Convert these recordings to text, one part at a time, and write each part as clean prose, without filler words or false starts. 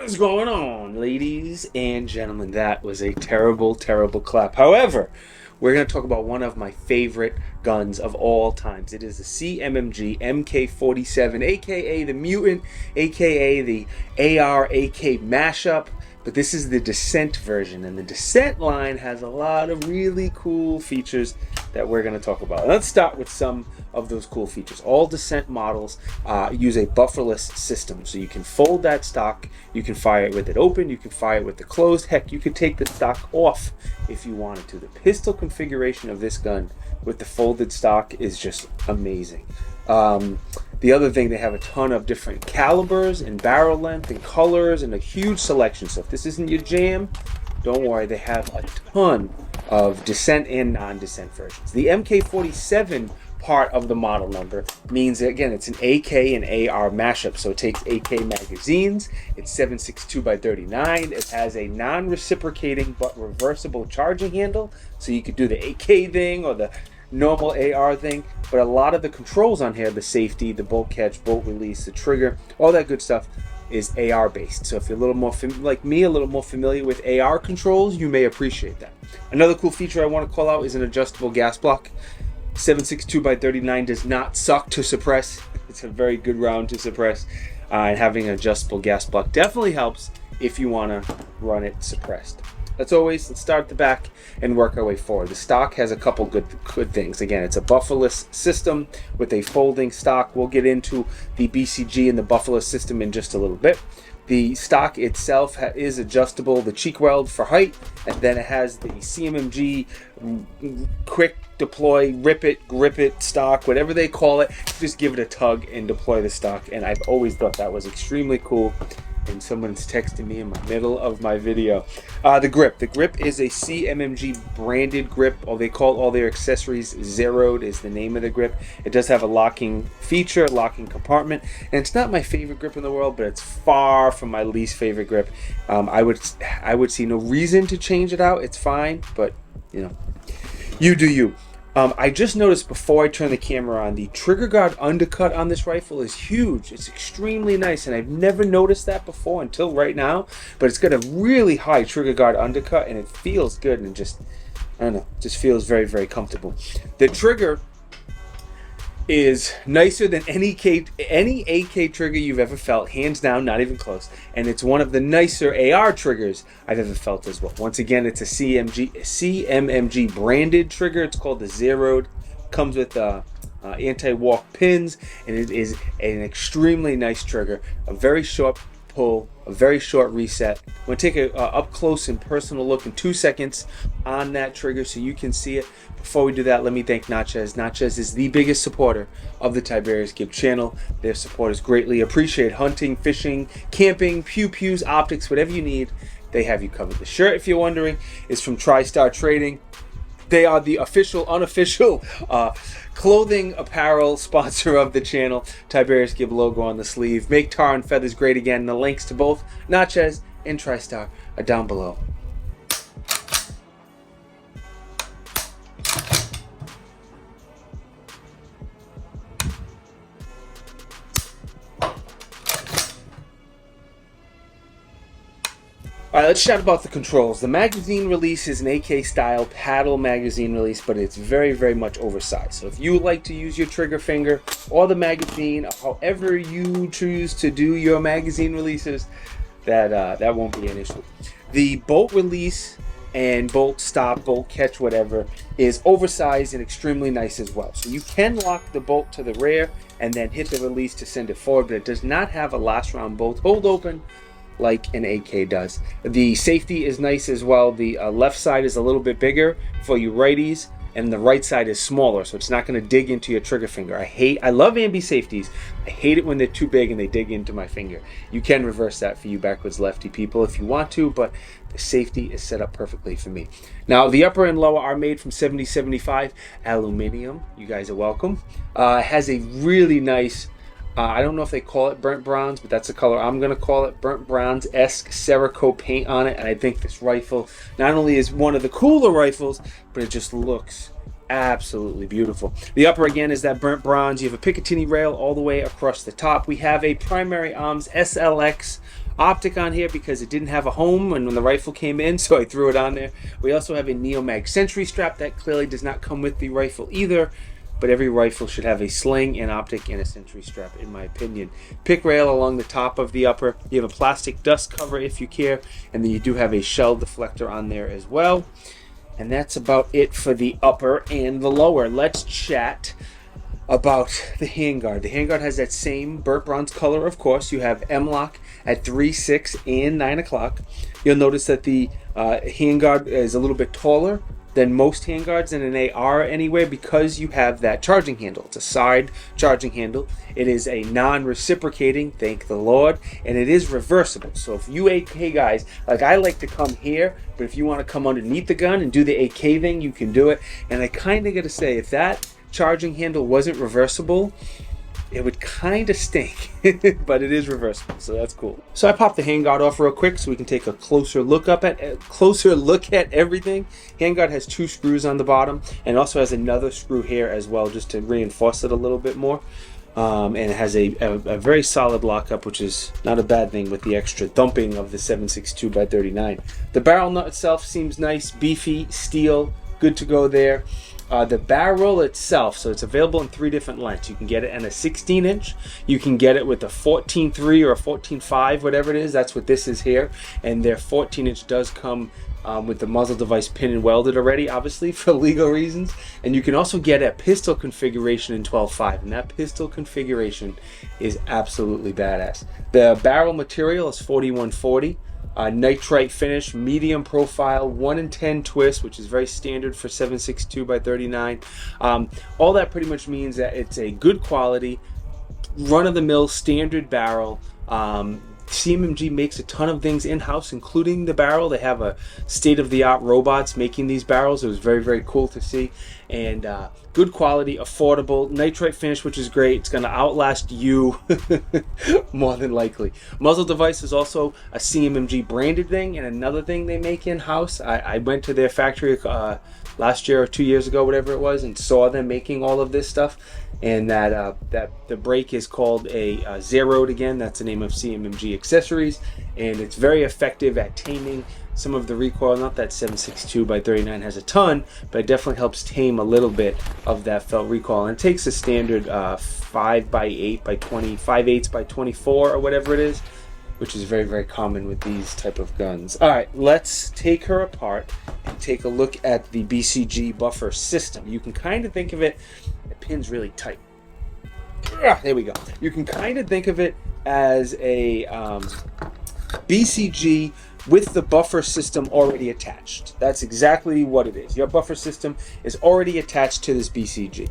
What is going on, ladies and gentlemen? That was a terrible, terrible clap. However, we're going to talk about one of my favorite guns of all times. It is the CMMG MK47, aka the Mutant, aka the AR-AK mashup. But this is the Dissent version, and the Dissent line has a lot of really cool features that we're going to talk about. Let's start with some of those cool features. All Dissent models use a bufferless system, so you can fold that stock, you can fire it with it open, you can fire it with it closed. Heck, you could take the stock off if you wanted to. The pistol configuration of this gun with the folded stock is just amazing. The other thing, they have a ton of different calibers and barrel length and colors and a huge selection. So if this isn't your jam, don't worry, they have a ton of Dissent and non-Dissent versions. The MK47 part of the model number means that, again, it's an AK and AR mashup. So it takes AK magazines, it's 7.62x39, it has a non-reciprocating but reversible charging handle, so you could do the AK thing or the normal AR thing, but a lot of the controls on here, the safety, the bolt catch, bolt release, the trigger, all that good stuff is AR based. So if you're a little more like me, a little more familiar with AR controls, you may appreciate that. Another cool feature I want to call out is an adjustable gas block. 7.62x39 does not suck to suppress. It's a very good round to suppress, and having an adjustable gas block definitely helps if you want to run it suppressed. As always, let's start at the back and work our way forward. The stock has a couple good things. Again, it's a bufferless system with a folding stock. We'll get into the BCG and the bufferless system in just a little bit. The stock itself is adjustable, the cheek weld for height, and then it has the CMMG quick deploy, rip it, grip it stock, whatever they call it. Just give it a tug and deploy the stock, and I've always thought that was extremely cool. And someone's texting me in the middle of my video. The grip is a CMMG branded grip, or they call all their accessories zeroed is the name of the grip. It does have a locking feature, locking compartment, and it's not my favorite grip in the world, but it's far from my least favorite grip. I would see no reason to change it out. It's fine, but you know, you do you. I just noticed before I turn the camera on, the trigger guard undercut on this rifle is huge. It's extremely nice, and I've never noticed that before until right now. But it's got a really high trigger guard undercut, and it feels good, and just, I don't know, just feels very, very comfortable. The trigger is nicer than any AK trigger you've ever felt, hands down, not even close. And it's one of the nicer AR triggers I've ever felt as well. Once again, it's a CMMG branded trigger. It's called the Zeroed. Comes with anti-walk pins, and it is an extremely nice trigger. A very short pull, a very short reset. I'm going to take a up close and personal look in 2 seconds on that trigger so you can see it. Before we do that, let me thank Natchez. Natchez is the biggest supporter of the Tiberious Gibb channel. Their support is greatly appreciated. Hunting, fishing, camping, pew-pews, optics, whatever you need, they have you covered. The shirt, if you're wondering, is from TriStar Trading. They are the official, unofficial clothing apparel sponsor of the channel. Tiberious Gibb logo on the sleeve. Make tar and feathers great again. The links to both Natchez and TriStar are down below. Alright, let's chat about the controls. The magazine release is an AK style paddle magazine release, but it's very, very much oversized. So if you like to use your trigger finger or the magazine, however you choose to do your magazine releases, that won't be an issue. The bolt release and bolt stop, bolt catch, whatever, is oversized and extremely nice as well. So you can lock the bolt to the rear and then hit the release to send it forward, but it does not have a last round bolt hold open like an AK does. The safety is nice as well. The left side is a little bit bigger for you righties, and the right side is smaller, so it's not going to dig into your trigger finger. I love ambi safeties. I hate it when they're too big and they dig into my finger. You can reverse that for you backwards lefty people if you want to, but the safety is set up perfectly for me. Now, the upper and lower are made from 7075 aluminum. You guys are welcome. It has a really nice, I don't know if they call it burnt bronze, but that's the color I'm going to call it, burnt bronze-esque Cerakote paint on it. And I think this rifle not only is one of the cooler rifles, but it just looks absolutely beautiful. The upper again is that burnt bronze. You have a Picatinny rail all the way across the top. We have a primary arms SLX optic on here because it didn't have a home when the rifle came in, so I threw it on there. We also have a Neomag Sentry strap that clearly does not come with the rifle either, but every rifle should have a sling, an optic, and a sentry strap, in my opinion. Pick rail along the top of the upper. You have a plastic dust cover if you care, and then you do have a shell deflector on there as well. And that's about it for the upper and the lower. Let's chat about the handguard. The handguard has that same burnt bronze color, of course. You have M-lock at 3, 6, and 9 o'clock. You'll notice that the handguard is a little bit taller than most handguards in an AR anyway, because you have that charging handle. It's a side charging handle. It is a non-reciprocating, thank the Lord, and it is reversible. So if you AK guys, like I like to come here, but if you want to come underneath the gun and do the AK thing, you can do it. And I kind of got to say, if that charging handle wasn't reversible, it would kind of stink, but it is reversible, so that's cool. So I popped the handguard off real quick so we can take a closer look at everything. Handguard has 2 screws on the bottom, and also has another screw here as well, just to reinforce it a little bit more. And it has a very solid lockup, which is not a bad thing with the extra thumping of the 7.62x39. The barrel nut itself seems nice, beefy, steel, good to go there. The barrel itself, so it's available in 3 different lengths. You can get it in a 16-inch. You can get it with a 14.3 or a 14.5, whatever it is. That's what this is here. And their 14-inch does come with the muzzle device pin and welded already, obviously, for legal reasons. And you can also get a pistol configuration in 12.5. And that pistol configuration is absolutely badass. The barrel material is 4140. Nitrite finish, medium profile, 1 in 10 twist, which is very standard for 7.62x39. All that pretty much means that it's a good quality, run-of-the-mill standard barrel. CMMG makes a ton of things in-house, including the barrel. They have a state-of-the-art robots making these barrels. It was very, very cool to see. And good quality, affordable, nitrite finish, which is great. It's going to outlast you more than likely. Muzzle device is also a CMMG branded thing, and another thing they make in-house. I went to their factory last year or 2 years ago, whatever it was, and saw them making all of this stuff. And that the brake is called a Zeroed again. That's the name of CMMG accessories, and it's very effective at taming some of the recoil. Not that 7.62x39 has a ton, but it definitely helps tame a little bit of that felt recoil. And it takes a standard 5x8x20, 5/8x24 or whatever it is, which is very, very common with these type of guns. All right, let's take her apart and take a look at the BCG buffer system. You can kind of think of it, the pin's really tight. There we go. You can kind of think of it as a BCG with the buffer system already attached. That's exactly what it is. Your buffer system is already attached to this BCG.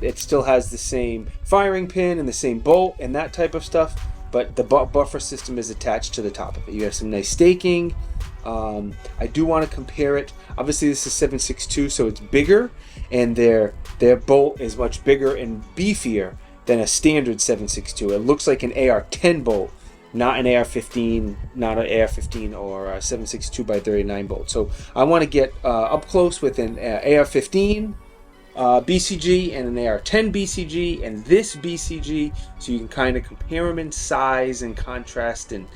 It still has the same firing pin and the same bolt and that type of stuff, but the buffer system is attached to the top of it. You have some nice staking. I do want to compare it. Obviously this is 7.62, so it's bigger, and their bolt is much bigger and beefier than a standard 7.62. It looks like an AR-10 bolt, not an AR-15, not an AR-15 or a 7.62x39 bolt. So I want to get up close with an AR-15 BCG and an AR-10 BCG and this BCG, so you can kind of compare them in size and contrast and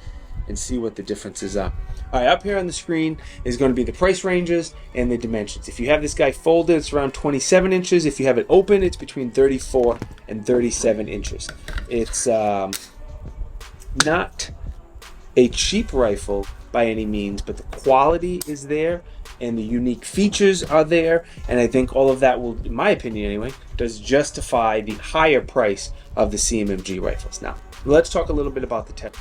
see what the differences are. All right, up here on the screen is going to be the price ranges and the dimensions. If you have this guy folded, it's around 27 inches. If you have it open, it's between 34 and 37 inches. It's not a cheap rifle by any means, but the quality is there and the unique features are there, and I think all of that will, in my opinion anyway, does justify the higher price of the CMMG rifles. Now, let's talk a little bit about the tech.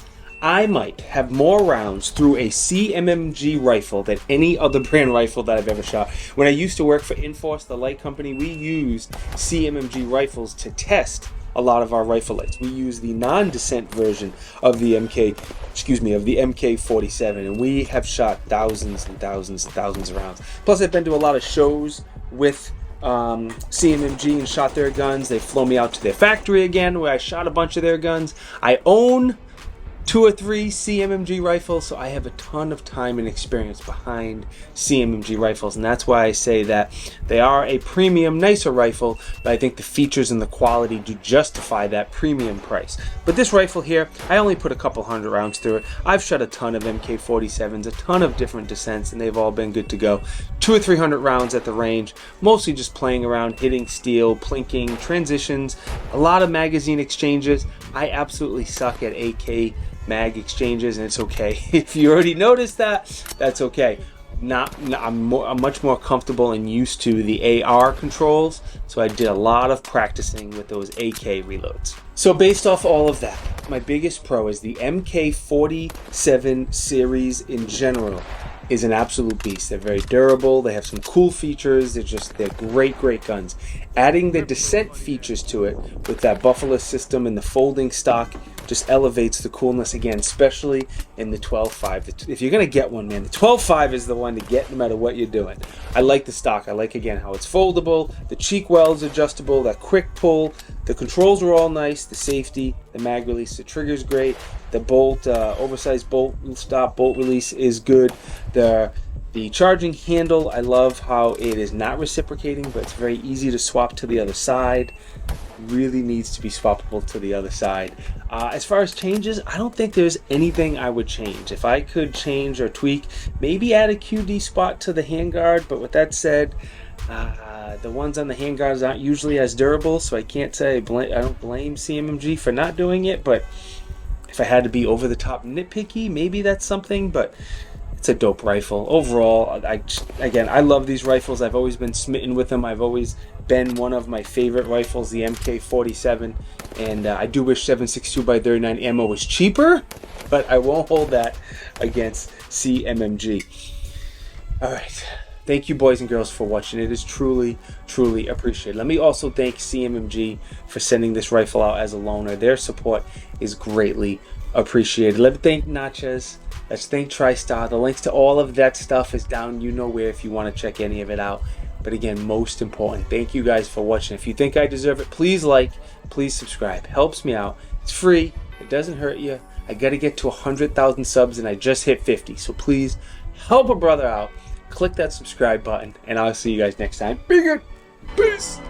I might have more rounds through a CMMG rifle than any other brand rifle that I've ever shot. When I used to work for Inforce, the light company, we used CMMG rifles to test a lot of our rifle lights. We use the non-Dissent version of the MK47, and we have shot thousands and thousands and thousands of rounds. Plus, I've been to a lot of shows with CMMG and shot their guns. They flown me out to their factory again, where I shot a bunch of their guns. I own 2 or 3 CMMG rifles, so I have a ton of time and experience behind CMMG rifles, and that's why I say that they are a premium, nicer rifle, but I think the features and the quality do justify that premium price. But this rifle here, I only put a couple hundred rounds through it. I've shot a ton of MK47s, a ton of different Dissents, and they've all been good to go. 200 or 300 rounds at the range, mostly just playing around, hitting steel, plinking, transitions, a lot of magazine exchanges. I absolutely suck at AK mag exchanges, and it's okay. If you already noticed that, that's okay. I'm much more comfortable and used to the AR controls, so I did a lot of practicing with those AK reloads. So based off all of that, my biggest pro is the MK47 series in general is an absolute beast. They're very durable, they have some cool features, they're great guns. Adding the Dissent features to it with that Bufferless system and the folding stock just elevates the coolness again, especially in the 12.5. If you're gonna get one, man, the 12.5 is the one to get no matter what you're doing. I like the stock. I like, again, how it's foldable, the cheek well is adjustable, that quick pull, the controls are all nice, the safety, the mag release, the trigger's great, the bolt, oversized bolt stop, bolt release is good. The charging handle, I love how it is not reciprocating, but it's very easy to swap to the other side. Really needs to be swappable to the other side. As far as changes, I don't think there's anything I would change. If I could change or tweak, maybe add a QD spot to the handguard, but with that said, the ones on the handguards aren't usually as durable, so I can't say I don't blame CMMG for not doing it, but if I had to be over the top nitpicky, maybe that's something, but it's a dope rifle. Overall, I love these rifles. I've always been smitten with them. I've always been one of my favorite rifles, the MK47, and I do wish 7.62x39 ammo was cheaper, but I won't hold that against CMMG. Alright, thank you boys and girls for watching. It is truly appreciated. Let me also thank CMMG for sending this rifle out as a loaner. Their support is greatly appreciated. Let me thank Natchez. Let's thank TriStar. The links to all of that stuff is down you know where if you want to check any of it out. But again, most important, thank you guys for watching. If you think I deserve it, please like, please subscribe. Helps me out. It's free. It doesn't hurt you. I got to get to 100,000 subs and I just hit 50. So please help a brother out. Click that subscribe button and I'll see you guys next time. Be good. Peace.